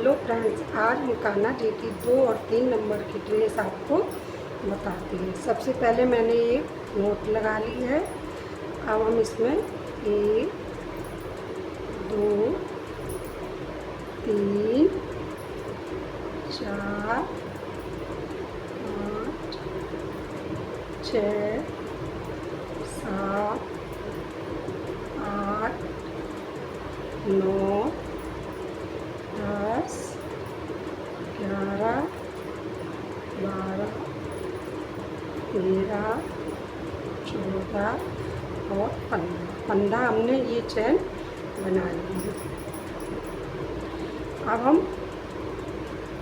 Hello friends, आज हम कान्हा जी की 2 और 3 नंबर की ड्रेस आपको बताती हैं। सबसे पहले मैंने एक नोट लगा ली है। अब हम इसमें 1 2 3 4 5 6 7 8 9 10 11 12 13 14 और 15 हमने ये चैन बना ली है। अब हम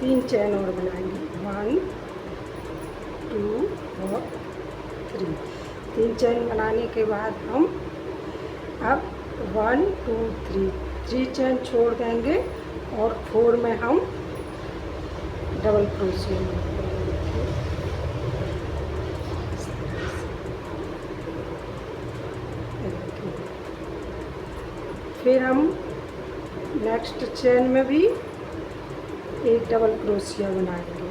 3 चैन और बनाएंगे, 1 2 और 3। 3 चैन बनाने के बाद हम अब 1 2 3 चैन छोड़ देंगे और 4 में हम डबल क्रोशिया करेंगे। फिर हम नेक्स्ट चैन में भी एक डबल क्रोशिया बनाएंगे।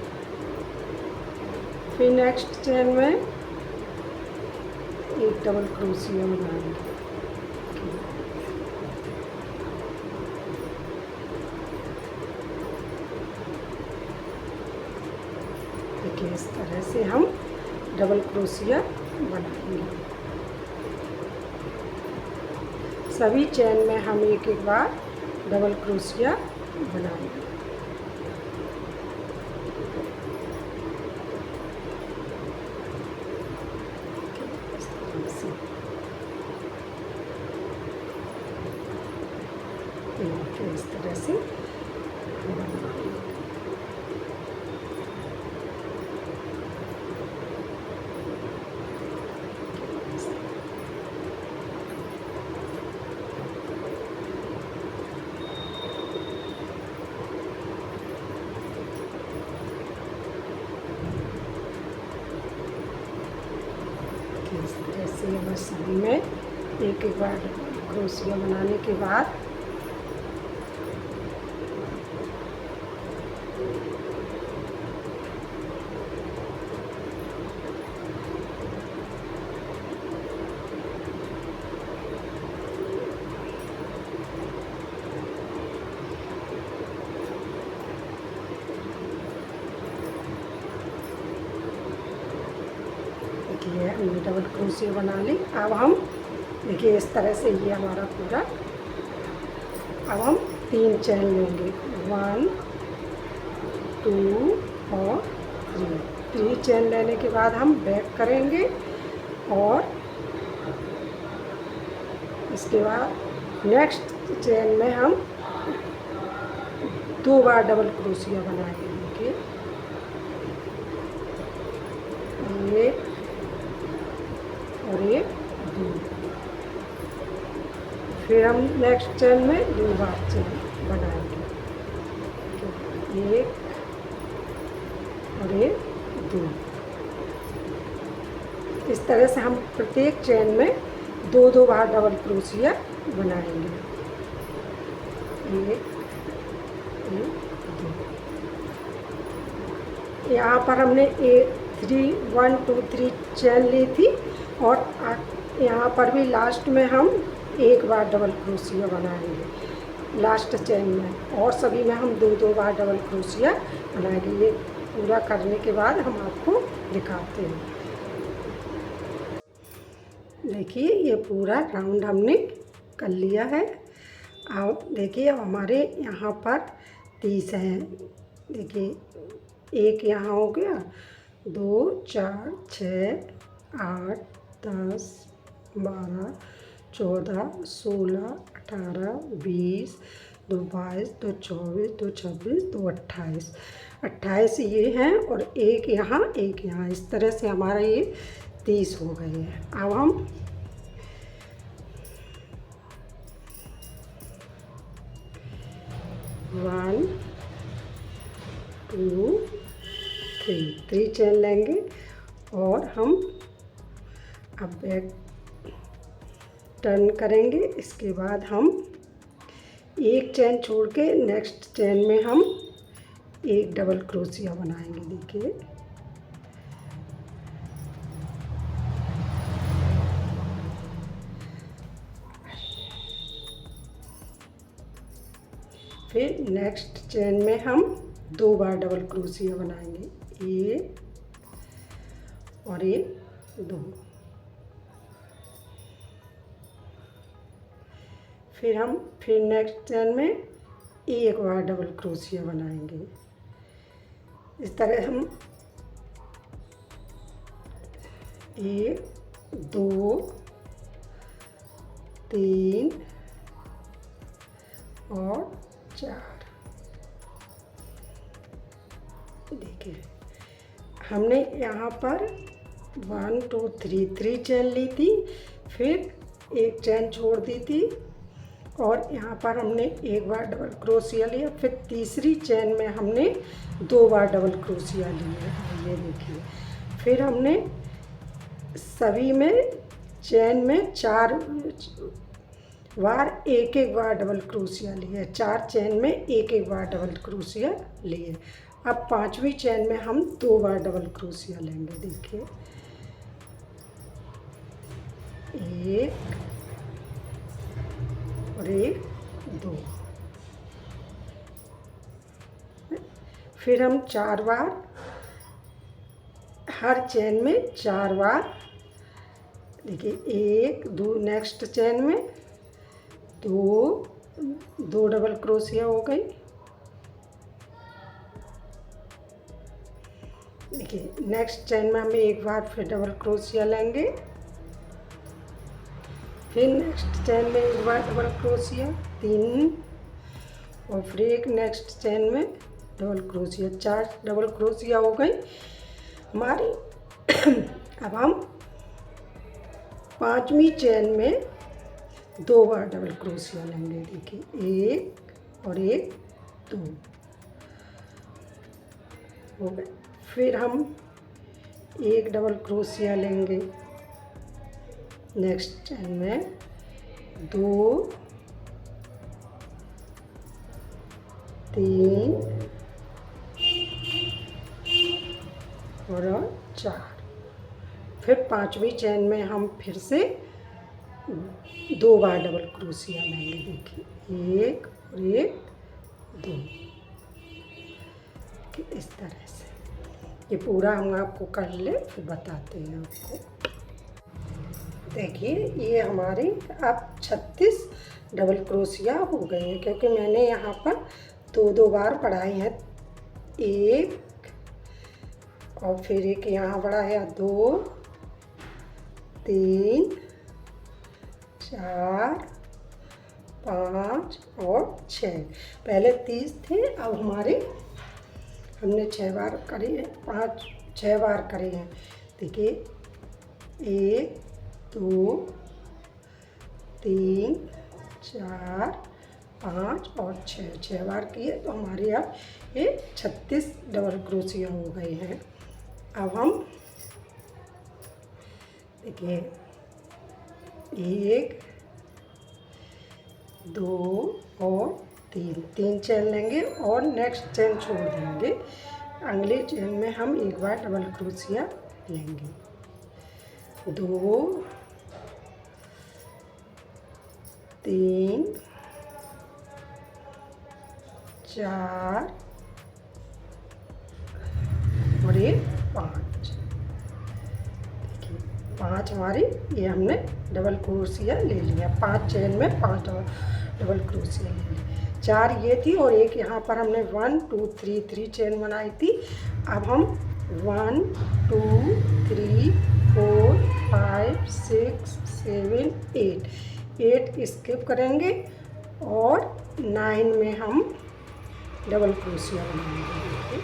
फिर नेक्स्ट चैन में एक डबल क्रोशिया बनाएंगे। देखिए, इस तरह से हम डबल क्रोशिया बनाएंगे। सभी चैन में हम एक एक बार डबल क्रोशिया बनाएंगे। इस तरह से इस तरह से बस सभी में एक एक बार क्रोशिया बनाने के बाद देखिए हमने डबल क्रोशिया बना ली। अब हम देखिए इस तरह से ये हमारा पूरा। अब हम 3 चैन लेंगे, 1 2 और 3 चैन लेने के बाद हम बैक करेंगे और इसके बाद नेक्स्ट चैन में हम 2 बार डबल क्रोशिया बनाएंगे। देखिए एक और एक 2। फिर हम नेक्स्ट चैन में 2 बार चैन बनाएंगे, एक और एक 2। इस तरह से हम प्रत्येक चैन में 2 बार डबल क्रोशिया बनाएंगे, एक 2। यहाँ पर हमने 1 2 3 चैन ली थी और यहाँ पर भी लास्ट में हम 1 बार डबल क्रोशिया बनाएंगे लास्ट चैन में, और सभी में हम 2 बार डबल क्रोशिया बनाएंगे। ये पूरा करने के बाद हम आपको दिखाते हैं। देखिए ये पूरा राउंड हमने कर लिया है। अब देखिए अब हमारे यहाँ पर 30 हैं। देखिए एक यहाँ हो गया, 2 4 6 8 10 12 14 16 18 20 2 22 2 24 2 26 2 28 ये हैं और एक यहाँ। इस तरह से हमारा ये 30 हो गए हैं। अब हम वन टू थ्री चैन लेंगे और हम अब बैक टर्न करेंगे। इसके बाद हम एक चैन छोड़ के नेक्स्ट चैन में हम एक डबल क्रोशिया बनाएंगे। देखिए फिर नेक्स्ट चैन में हम 2 बार डबल क्रोशिया बनाएंगे, एक और एक, 2। फिर नेक्स्ट चैन में एक बार डबल क्रोशिया बनाएंगे। इस तरह हम 1 2 3 और 4। देखिए हमने यहाँ पर 1 2 3 चैन ली थी, फिर एक चैन छोड़ दी थी और यहाँ पर हमने एक बार डबल क्रोशिया लिया, फिर तीसरी चैन में हमने 2 बार डबल क्रोशिया लिए। ये देखिए फिर हमने सभी में चैन में 4 बार एक बार डबल क्रोशिया लिए, 4 चैन में एक बार डबल क्रोशिया लिए। अब 5वीं चैन में हम 2 बार डबल क्रोशिया लेंगे। देखिए 1 और 1 2। फिर हम 4 बार, हर चैन में 4 बार, देखिए 1 2, नेक्स्ट चैन में 2 डबल क्रोशिया हो गई। देखिए नेक्स्ट चैन में हम एक बार फिर डबल क्रोशिया लेंगे, फिर नेक्स्ट चैन में एक बार डबल क्रोशिया, 3, और फिर एक नेक्स्ट चैन में डबल क्रोशिया, 4 डबल क्रोशिया हो गई हमारी। अब हम 5वीं चैन में 2 बार डबल क्रोशिया लेंगे। देखिए 1 और 1 2 हो गए। फिर हम एक डबल क्रोशिया लेंगे नेक्स्ट चैन में, 2 3 और 4। फिर 5वीं चैन में हम फिर से 2 बार डबल क्रोशिया लेंगे। देखिए 1 और 1 2, इस तरह से। ये पूरा हम आपको कर ले फिर बताते हैं आपको। देखिए ये हमारे अब 36 डबल क्रोशिया हो गए हैं, क्योंकि मैंने यहाँ पर 2 बार बढ़ाए हैं, 1 और फिर एक यहाँ बढ़ाया, 2 3 4 5 और 6। पहले 30 थे, अब हमारे हमने 6 बार करे हैं, 6 बार करे हैं। देखिए 1 2 3 4 5 और 6 बार किए, तो हमारे अब ये 36 डबल क्रोशिया हो गए हैं। अब हम देखिए 1 2 और 3 चैन लेंगे और नेक्स्ट चैन छोड़ देंगे। अगले चैन में हम एक बार डबल क्रोशिया लेंगे, 2 3 4 और ये 5। देखिए 5 हमारी ये हमने डबल क्रोशिया ले लिया, 5 चैन में 5 डबल क्रोशिया ले लिया। 4 ये थी और एक यहाँ पर हमने 1 2 3 चैन बनाई थी। अब हम 1 2 3 4 5 6 7 8 स्किप करेंगे और 9 में हम डबल क्रोशिया बनाएंगे।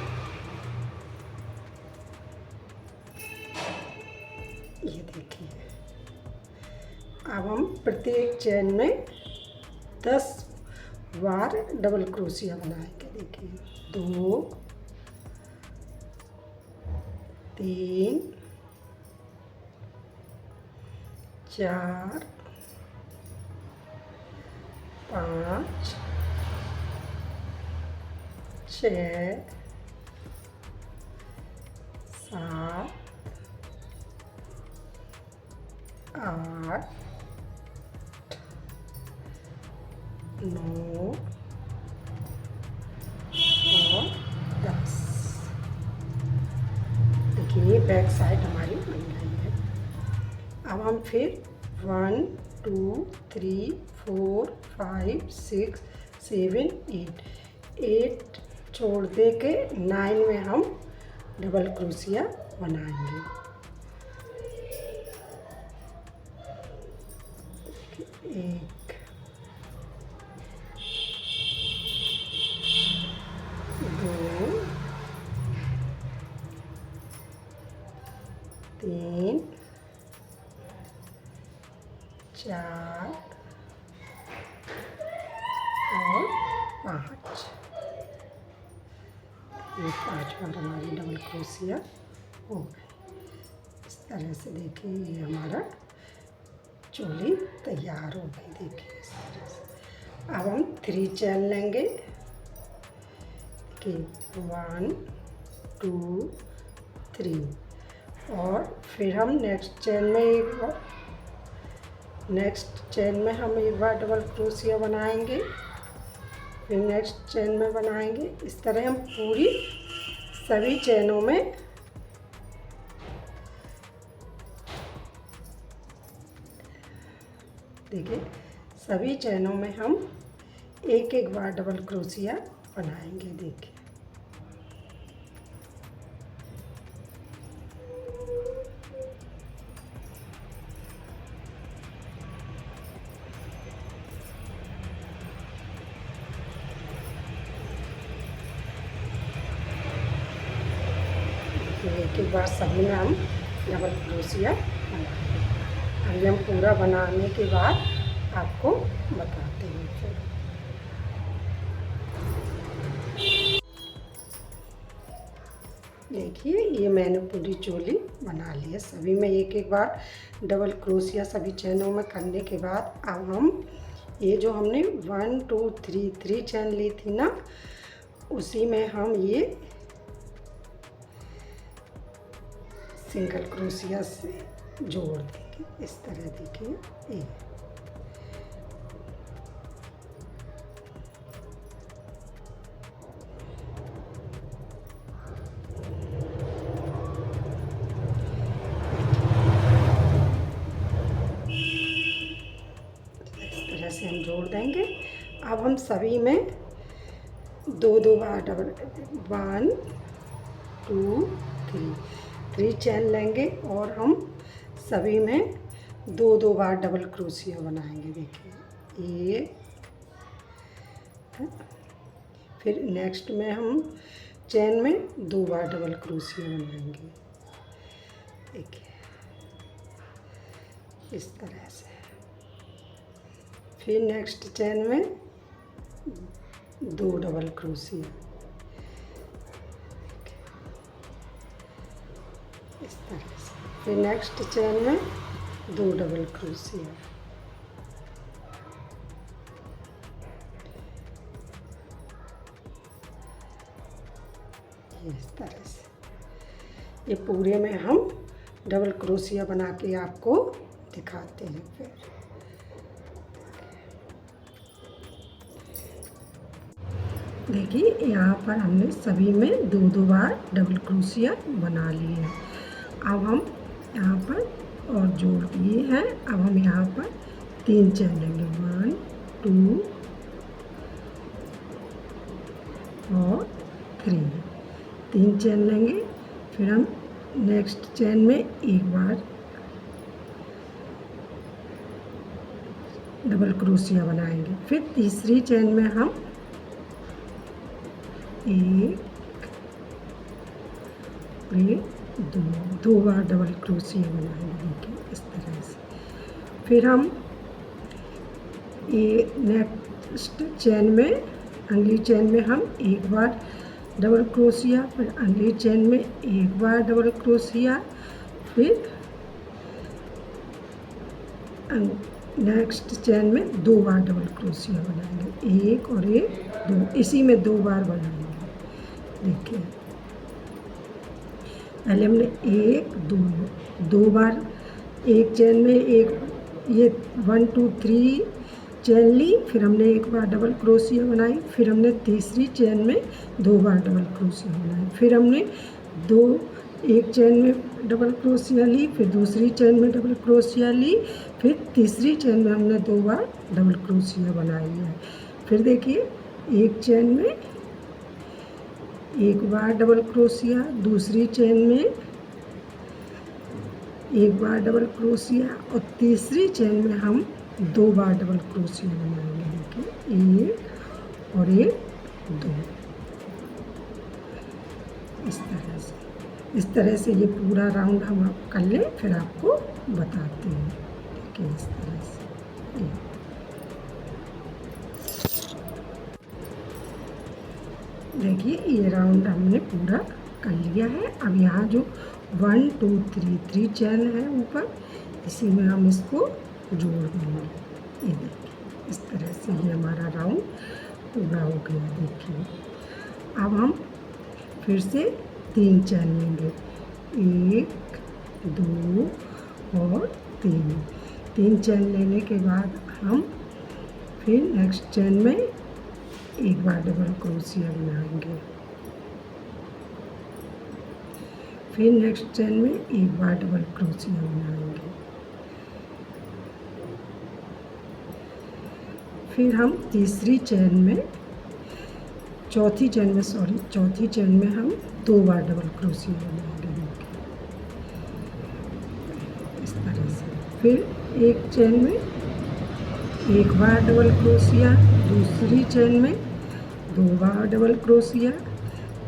ये देखिए अब हम प्रत्येक चैन में 10 बार डबल क्रोशिया बनाएंगे। देखिए 2 3 4 5 6 7 8 9 और 10। देखिए बैक साइड हमारी बन गई है। अब हम फिर 1 2 3 4 5 6 7 8 छोड़ दे के 9 में हम डबल क्रोशिया बनाएंगे। एक, दो, 3 4 और 5। ये 5 बार हमारी डबल क्रोशिया हो गई। इस तरह से देखिए ये हमारा चोली तैयार हो गई। देखिए इस तरह से। अब हम 3 चैन लेंगे कि 1 2 3 और फिर हम नेक्स्ट चैन में हम एक बार डबल क्रोशिया बनाएंगे, फिर नेक्स्ट चैन में बनाएंगे। इस तरह हम पूरी सभी चैनों में देखिए सभी चैनों में हम एक एक बार डबल क्रोशिया बनाएंगे। देखिए एक एक बार सभी में हम डबल क्रोशिया बनाएंगे। अभी हम पूरा बनाने के बाद आपको बताते हैं। फिर देखिए ये मैंने पूरी चोली बना ली है। सभी में एक एक बार डबल क्रोशिया सभी चैनों में करने के बाद अब हम ये जो हमने 1 2 3 चैन ली थी ना, उसी में हम ये सिंगल क्रोशिया से जोड़ देंगे। इस तरह देखिए ये से हम जोड़ देंगे। अब हम सभी में दो बार डबल 1 2 3 चैन लेंगे और हम सभी में दो बार डबल क्रोशिया बनाएंगे। देखिए ये फिर नेक्स्ट में हम चैन में 2 बार डबल क्रोशिया बनाएंगे। देखिए इस तरह से। फिर नेक्स्ट चैन में 2 डबल क्रोशिया इस तरह से। फिर नेक्स्ट चैन में 2 डबल क्रोशिया। इस तरह से ये पूरे में हम डबल क्रोशिया बना के आपको दिखाते हैं। फिर देखिए यहाँ पर हमने सभी में 2 बार डबल क्रोशिया बना लिए हैं। अब हम यहाँ पर और जोड़ दिए हैं। अब हम यहाँ पर 3 चैन लेंगे 1 2 और 3 चैन लेंगे। फिर हम नेक्स्ट चैन में एक बार डबल क्रोशिया बनाएंगे। फिर तीसरी चैन में हम 1 2 बार डबल क्रोशिया बनाएंगे। देखिए इस तरह से। फिर हम ये नेक्स्ट चैन में अगली चैन में हम एक बार डबल क्रोशिया, फिर अगली चैन में एक बार डबल क्रोशिया, फिर नेक्स्ट चैन में 2 बार डबल क्रोशिया बनाएंगे। 1 और 1 2, इसी में 2 बार बनाएंगे। देखिए पहले हमने एक दो बार एक चेन में एक ये 1 2 3 चेन ली, फिर हमने एक बार डबल क्रोशिया बनाई, फिर हमने तीसरी चेन में 2 बार डबल क्रोशिया बनाई, फिर हमने दो एक चेन में डबल क्रोशिया ली, फिर दूसरी चेन में डबल क्रोशिया ली, फिर तीसरी चेन में हमने 2 बार डबल क्रोशिया बनाई है। फिर देखिए एक चेन में एक बार डबल क्रोशिया, दूसरी चेन में एक बार डबल क्रोशिया और तीसरी चेन में हम 2 बार डबल क्रोशिया बनाएंगे। देखिए एक और एक 2, इस तरह से ये पूरा राउंड हम आप कर लें, फिर आपको बताते हैं। देखिए इस तरह से देखिए ये राउंड हमने पूरा कर लिया है। अब यहाँ जो 1 2 3 चैन है ऊपर, इसी में हम इसको जोड़ देंगे। ये देखिए इस तरह से ये हमारा राउंड पूरा हो गया। देखिए अब हम फिर से 3 चैन लेंगे, 1 2 और 3 चैन लेने के बाद हम फिर नेक्स्ट चैन में एक बार डबल क्रोशिया बनाएंगे, फिर नेक्स्ट चैन में एक बार डबल क्रोशिया बनाएंगे, फिर हम तीसरी चैन में चौथी चैन में हम 2 बार डबल क्रोशिया बनाएंगे। इस तरह से फिर एक चैन में एक बार डबल क्रोशिया, दूसरी चैन में 2 बार डबल क्रोशिया,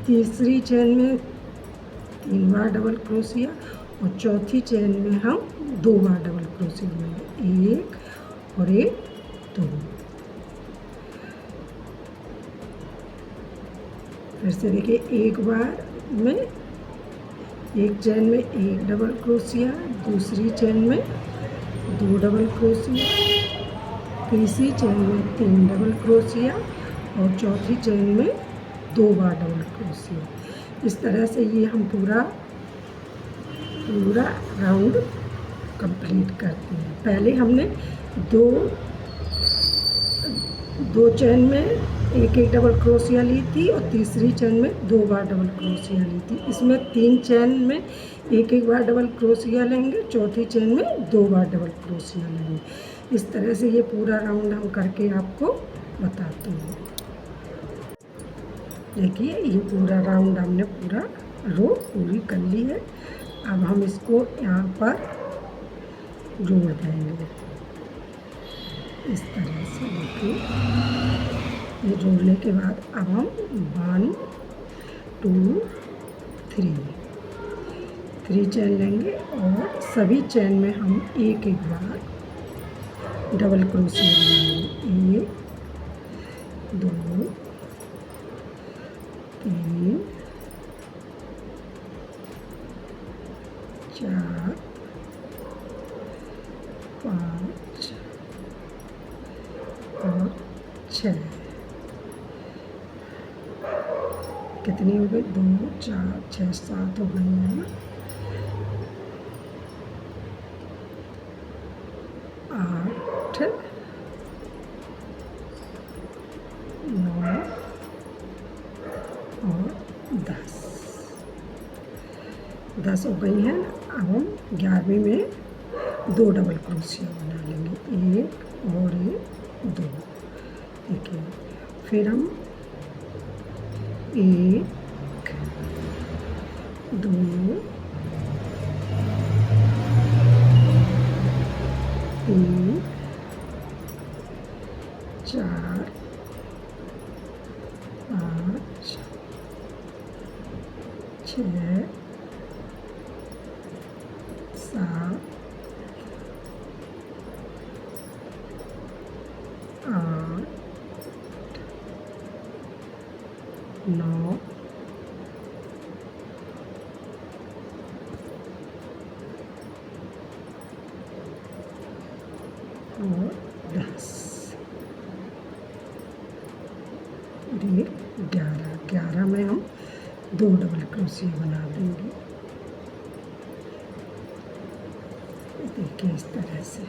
तीसरी चैन में 3 बार डबल क्रोशिया और चौथी चैन में हम 2 बार डबल क्रोशिया बनाएंगे, एक और एक 2। फिर से देखिए एक बार में एक चैन में एक डबल क्रोशिया, दूसरी चैन में 2 डबल क्रोशिया, तीसरी चैन में 3 डबल क्रोशिया और चौथी चैन में 2 बार डबल क्रोशिया। इस तरह से ये हम पूरा राउंड कंप्लीट करते हैं। पहले हमने दो चैन में एक डबल क्रोशिया ली थी और तीसरी चैन में 2 बार डबल क्रोशिया ली थी। इसमें 3 चैन में एक बार डबल क्रोशिया लेंगे, चौथी चैन में 2 बार डबल क्रोशिया लेंगे। इस तरह से ये पूरा राउंड हम करके आपको बताते हैं। देखिए ये पूरा राउंड हमने पूरा रो पूरी कर ली है। अब हम इसको यहाँ पर जोड़ देंगे इस तरह से। देखिए ये जोड़ने के बाद अब हम 1 2 3 चैन लेंगे और सभी चैन में हम एक बार डबल क्रोशिया बनाएंगे, 1 2 3 4 5 और 6। कितनी हो गई? 2 4 6 7 हो गई है। 8 9 और 10 हो गई है। अब हम 11वीं में 2 डबल क्रोशिया बना लेंगे, 1 और 2। देखिए फिर हम 1 2 3 4 5 6 7 8 9 और 10। 11 में हम 2 डबल क्रोशिया बना देंगे। देखिए इस तरह से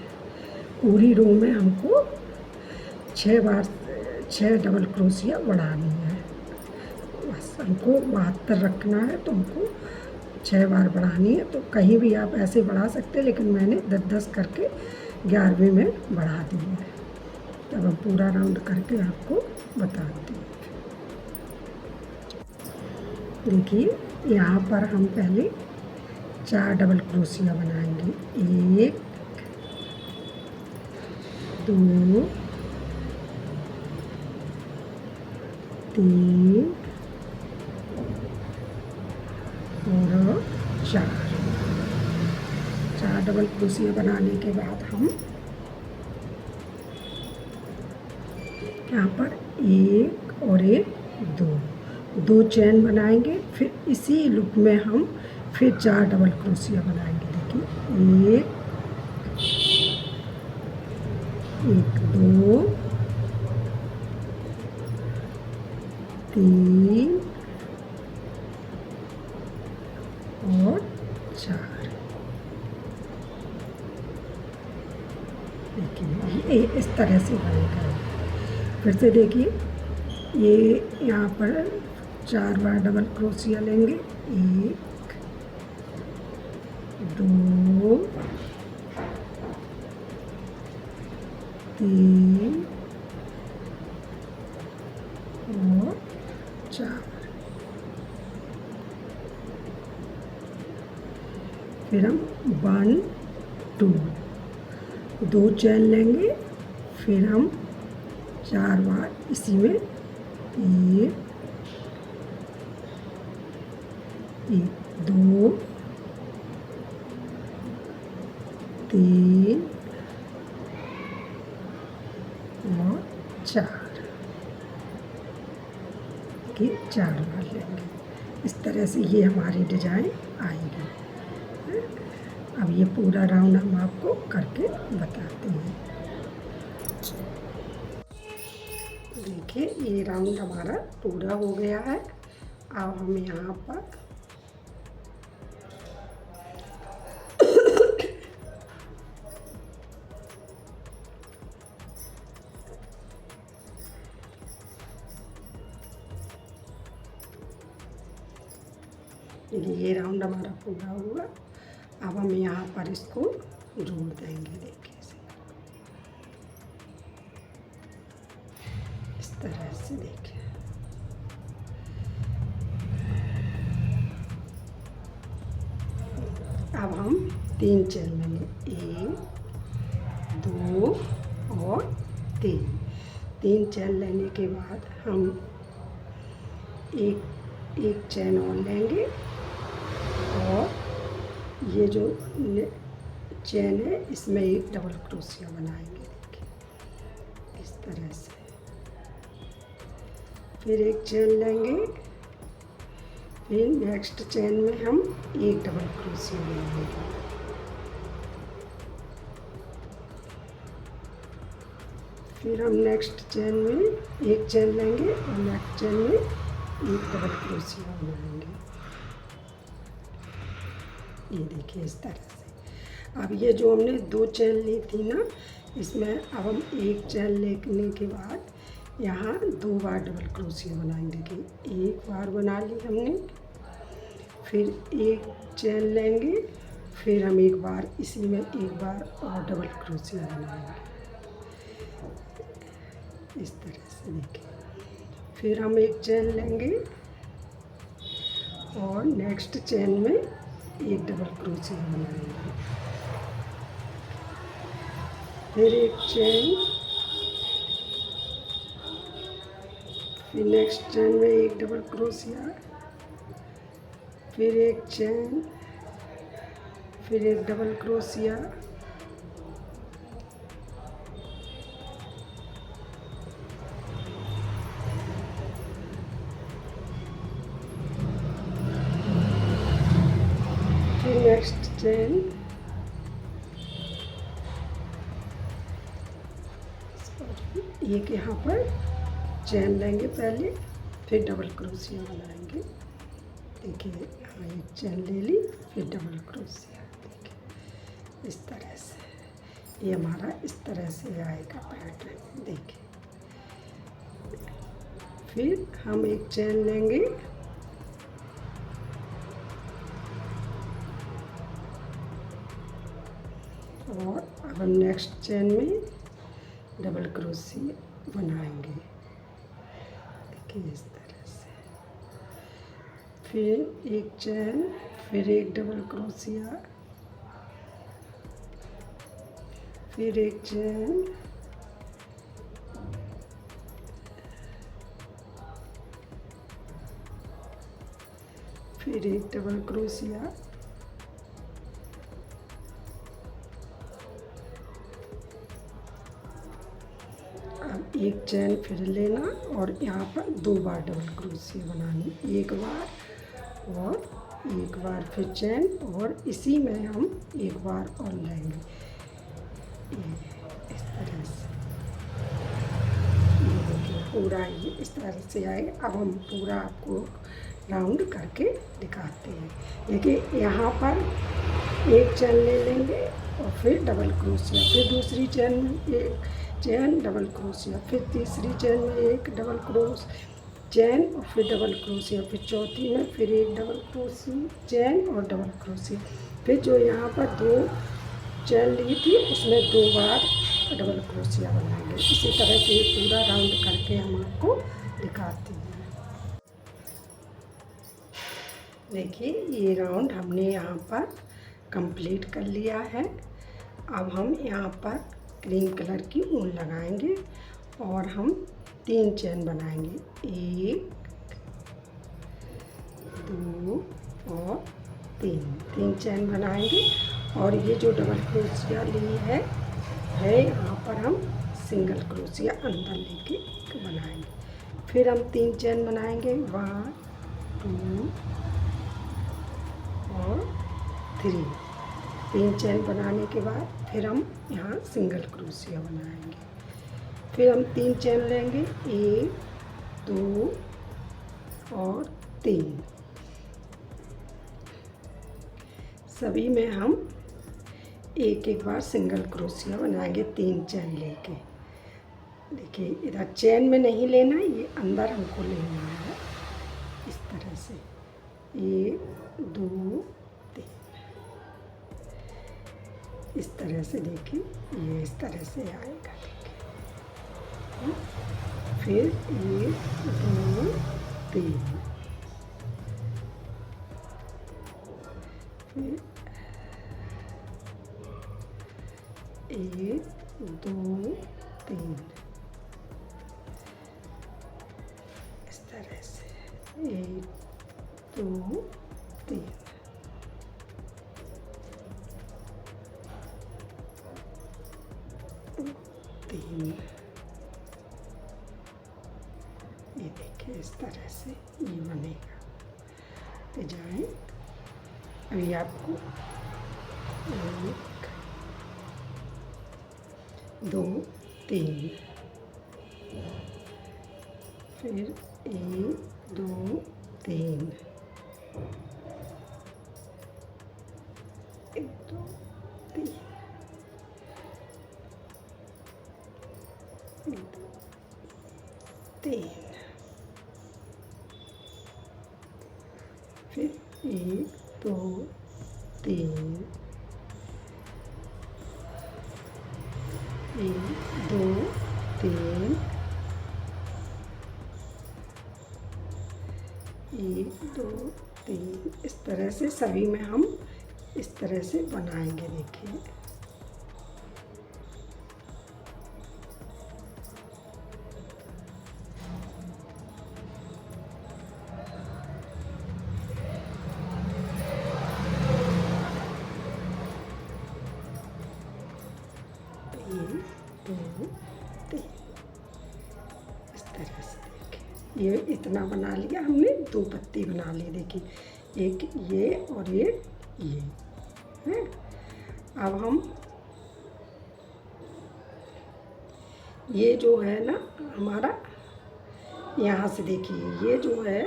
पूरी रो में हमको 6 डबल क्रोशिया बढ़ानी है। बस हमको 72 रखना है तो हमको 6 बार बढ़ानी है। तो कहीं भी आप ऐसे बढ़ा सकते हैं, लेकिन मैंने 10-10 करके 11वीं में बढ़ा दी है। तब हम पूरा राउंड करके आपको बताती हूँ। देखिए यहाँ पर हम पहले 4 डबल क्रोशिया बनाएंगे। 1 2 3 और 4 डबल क्रोशिया बनाने के बाद हम यहाँ पर 1 और 1 2 चेन बनाएंगे। फिर इसी लूप में हम फिर 4 डबल क्रोशिया बनाएंगे। देखिए 1 2 3 और 4। देखिए ये इस तरह से बनेगा। फिर से देखिए ये यहाँ पर 4 बार डबल क्रोशिया लेंगे। 1 2 3 और 4। फिर हम 1 2 चैन लेंगे। फिर हम 4 बार इसी में 1 2 3 और 4 की 4 बार लेंगे। इस तरह से ये हमारी डिजाइन आएगी। अब ये पूरा राउंड हम आपको करके बताते हैं। देखिए ये राउंड हमारा पूरा हो गया है। अब हम यहाँ पर ये राउंड हमारा पूरा हुआ। अब हम यहाँ पर इसको जोड़ देंगे। देखिए इस तरह से देखिए। अब हम 3 चेन लेंगे। 1 2 और 3 चेन लेने के बाद हम एक चेन और लेंगे और ये जो चेन है इसमें एक डबल क्रोशिया बनाएंगे। देखिए इस तरह से। फिर एक चेन लेंगे। फिर नेक्स्ट चेन में हम एक डबल क्रोशिया बनाएंगे। फिर हम नेक्स्ट चेन में एक चेन लेंगे और नेक्स्ट चेन में एक डबल क्रोशिया बनाएंगे। ये देखिए इस तरह से। अब ये जो हमने 2 चेन ली थी ना, इसमें अब हम एक चेन लेने के बाद यहाँ 2 बार डबल क्रोशिया बनाएंगे। कि 1 बार बना ली हमने। फिर एक चेन लेंगे। फिर हम एक बार इसी में एक बार और डबल क्रोशिया बनाएंगे। इस तरह से देखिए। फिर हम एक चेन लेंगे और नेक्स्ट चेन में एक डबल क्रोशिया बनाएंगे। फिर एक चेन। फिर नेक्स्ट चेन में एक डबल क्रोशिया। फिर एक चेन। फिर एक डबल क्रोशिया। फिर नेक्स्ट चेन। एक यहाँ पर चेन लेंगे पहले, फिर डबल क्रोशिया बनाएंगे। देखिए यहाँ एक चेन ले ली, फिर डबल क्रोशिया। देखिए इस तरह से ये हमारा इस तरह से आएगा पैटर्न। देखिए फिर हम एक चेन लेंगे और अब हम नेक्स्ट चेन में डबल क्रोशिया बनाएंगे। देखिए इस तरह से, फिर एक चेन, फिर एक डबल क्रोशिया, फिर एक चेन, फिर एक डबल क्रोशिया, अब एक चेन फिर लेना और यहाँ पर 2 बार डबल क्रोशिया बनानी, एक बार और एक बार, फिर चेन और इसी में हम एक बार और लेंगे। ये इस तरह से, ये देखिए पूरा ये इस तरह से आएगा। अब हम पूरा आपको राउंड करके दिखाते हैं। देखिए यहाँ पर एक चेन ले लेंगे और फिर डबल क्रोशिया, फिर दूसरी चेन में एक चेन डबल क्रोशिया, फिर तीसरी चेन में एक डबल क्रोश चेन और फिर डबल क्रोशिया, फिर चौथी में फिर एक डबल क्रोशिया चेन और डबल क्रोशिया, फिर जो यहाँ पर 2 चेन ली थी उसमें 2 बार डबल क्रोशिया बनाएंगे। इसी तरह से ये पूरा राउंड करके हम आपको दिखाते हैं। देखिए ये राउंड हमने यहाँ पर कंप्लीट कर लिया है। अब हम यहाँ पर क्रीम कलर की ऊन लगाएंगे और हम 3 चेन बनाएंगे, 1 2 और 3 चेन बनाएंगे। और ये जो डबल क्रोशिया ली है यहाँ पर हम सिंगल क्रोशिया अंदर लेके बनाएंगे। फिर हम 3 चेन बनाएंगे, 1 2 और 3 चेन बनाने के बाद फिर हम यहाँ सिंगल क्रोशिया बनाएंगे। फिर हम 3 चेन लेंगे, 1 2 और 3, सभी में हम एक एक बार सिंगल क्रोशिया बनाएंगे 3 चेन लेके। देखिए इधर चेन में नहीं लेना, ये अंदर हमको लेना है इस तरह से, 1 2 3 इस तरह से। देखिए ये इस तरह से आएगा। देखिए फिर 1 2 3, फिर 1 2 3 इस तरह से, 1 2 3 3। ये देखिए इस तरह से ये बनेगा डिजाइन। अभी आपको 1 2 3, फिर 1 2 3, 1 2 3, 1 2 3, फिर 1 2 3, 1 2 3, 1 2 3 इस तरह से सभी में हम इस तरह से बनाएंगे। देखिए इस तरह से। देखिए ये इतना बना लिया हमने, 2 पत्ती बना ली। देखिए एक ये और ये है। अब हम ये जो है ना हमारा, यहाँ से देखिए ये जो है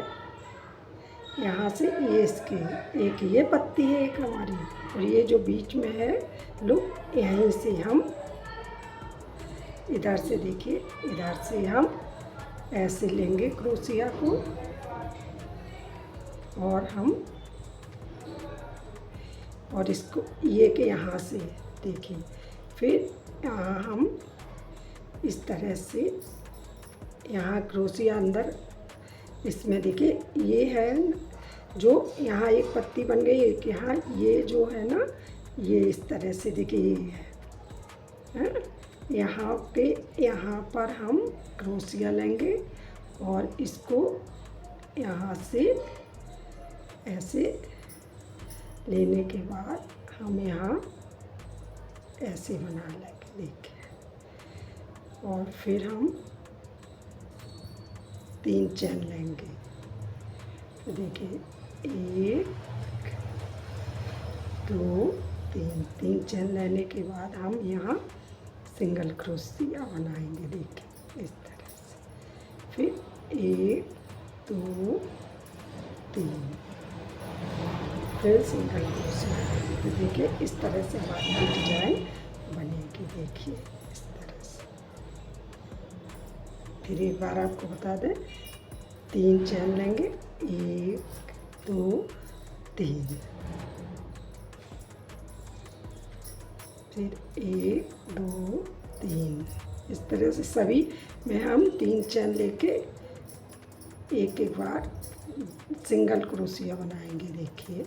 यहाँ से ये इसके एक ये पत्ती है एक हमारी, और ये जो बीच में है लुक, यहीं से हम इधर से देखिए, इधर से हम ऐसे लेंगे क्रोशिया को, और इसको ये के यहाँ से देखिए, फिर यहाँ हम इस तरह से यहाँ क्रोशिया अंदर इसमें देखिए, ये है जो यहाँ एक पत्ती बन गई, एक यहाँ, ये जो है ना ये इस तरह से देखिए ये है, यहाँ पे यहाँ पर हम क्रोशिया लेंगे और इसको यहाँ से ऐसे लेने के बाद हम यहाँ ऐसे बना लेंगे देखिए, और फिर हम 3 चैन लेंगे। तो देखिए 1 2 3 चैन लेने के बाद हम यहाँ सिंगल क्रोशिया बनाएंगे देखिए इस तरह से, फिर 1 2 3 फिर सिंगल क्रोशिया। तो देखिए इस तरह से हमारी डिजाइन बनेगी देखिए इस तरह से। फिर एक बार आपको बता दें, 3 चैन लेंगे, 1 2 3, फिर 1 2 3, इस तरह से सभी में हम 3 चैन लेके एक एक बार सिंगल क्रोशिया बनाएंगे देखिए।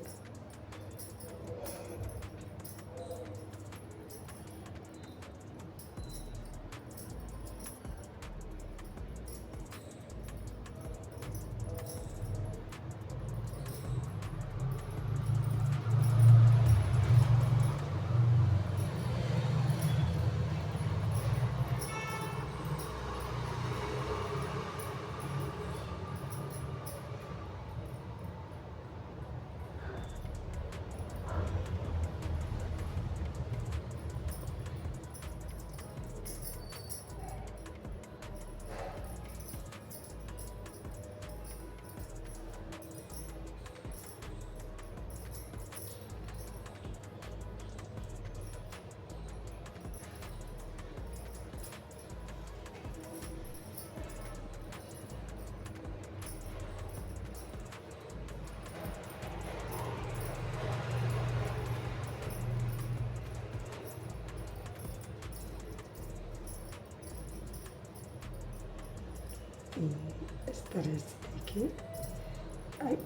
इस तरह से देखिए,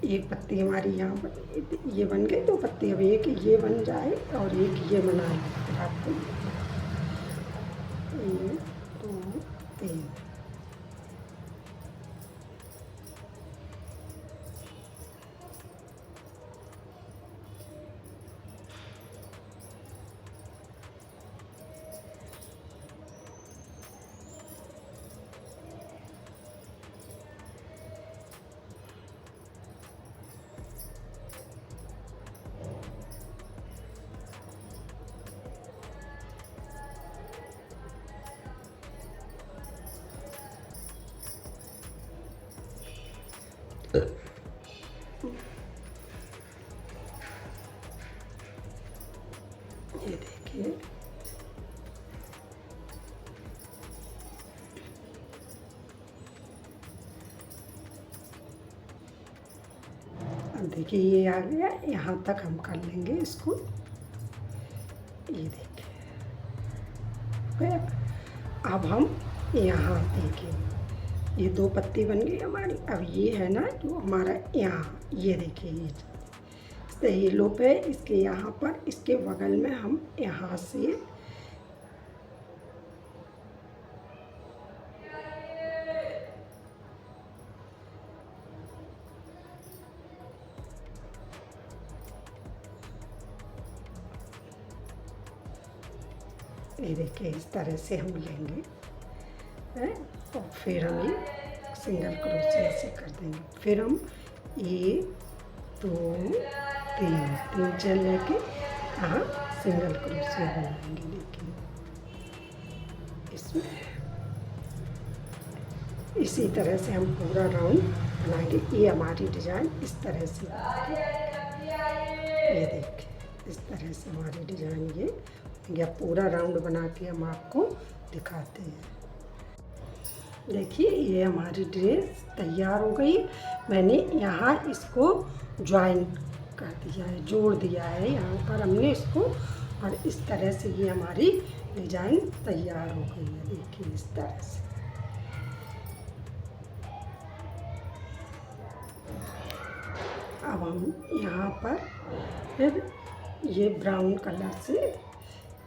एक पत्ती हमारी यहाँ पर ये बन गई, 2 पत्ती, अब एक ये बन जाए और एक ये बना लें। फिर आपको 1 2 3 ये देखिए, अब देखिए ये आ गया, यहाँ तक हम कर लेंगे इसको। ये देखिए अब हम यहाँ देखिए, ये 2 पत्ती बन गई हमारी। अब ये है ना जो हमारा यहाँ, ये देखिए ये सही लूप है, इसके यहाँ पर इसके बगल में हम यहाँ से ये देखिए इस तरह से हम लेंगे है, और फिर हम ये सिंगल क्रोशिया से कर देंगे। फिर हम 1 2 3 चैन लेके यहाँ सिंगल क्रोशिया बनाएंगे देखिए इसमें। इसी तरह से हम पूरा राउंड बनाएंगे। ये हमारी डिज़ाइन इस तरह से, ये देखिए इस तरह से हमारी डिज़ाइन ये या पूरा राउंड बना के हम आपको दिखाते हैं। देखिए ये हमारी ड्रेस तैयार हो गई। मैंने यहाँ इसको ज्वाइन कर दिया है, जोड़ दिया है यहाँ पर हमने इसको, और इस तरह से ये हमारी डिज़ाइन तैयार हो गई है। देखिए इस तरह से। अब हम यहाँ पर फिर ये ब्राउन कलर से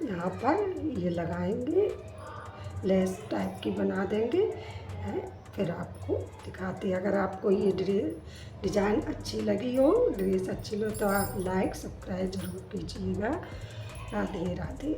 यहाँ पर ये लगाएंगे, लेस टाइप की बना देंगे है। फिर आपको दिखाते हैं। अगर आपको ये डिज़ाइन अच्छी लगी हो, ड्रेस अच्छी लगे तो आप लाइक सब्सक्राइब ज़रूर कीजिएगा। राधे राधे।